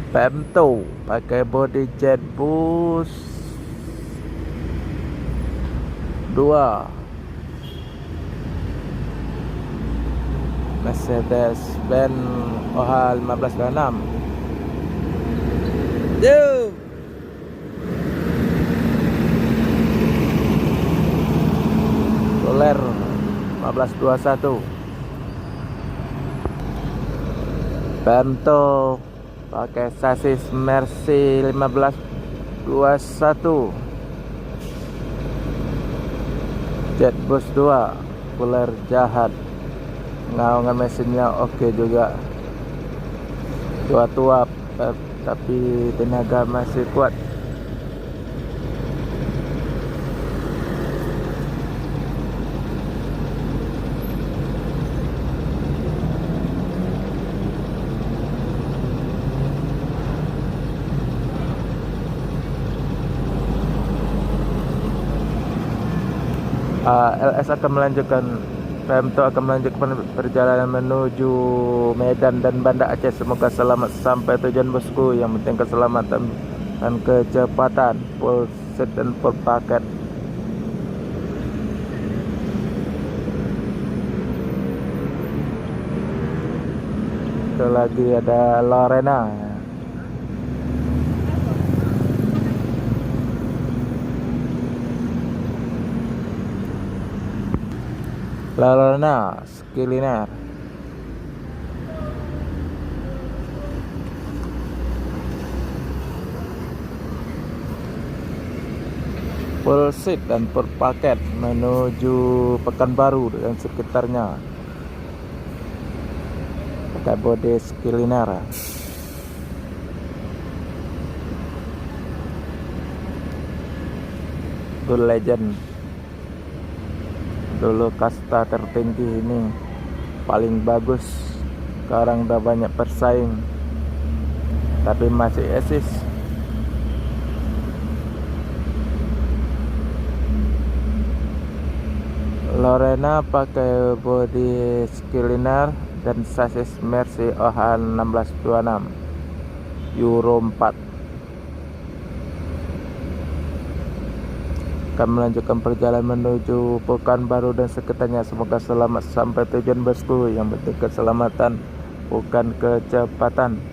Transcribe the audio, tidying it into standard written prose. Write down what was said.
Pemto pakai body Jetbus 2, Mercedes-Benz OH 1526. Yuk. Soler 1521. Pemto pakai sasis Mercy 1521. Jetbus 2, cooler jahat, ngawangan mesinnya oke juga, tua-tua tapi tenaga masih kuat. LS akan melanjutkan, Pemto akan melanjutkan perjalanan menuju Medan dan Banda Aceh. Semoga selamat sampai tujuan bosku. Yang penting keselamatan dan kecepatan. Full set dan full paket. Itu lagi ada Lorena. Lorena Skilliner. Full seat dan full paket menuju Pekanbaru dan sekitarnya. Pakai body Skilliner. Good Legend. Dulu kasta tertinggi, ini paling bagus. Sekarang udah banyak persaing, tapi masih eksis. Lorena pakai body Skilliner dan sasis Mercy OH 1626 Euro 4. Akan melanjutkan perjalanan menuju Pekanbaru dan sekitarnya. Semoga selamat sampai tujuan bosku. Yang penting keselamatan, bukan kecepatan.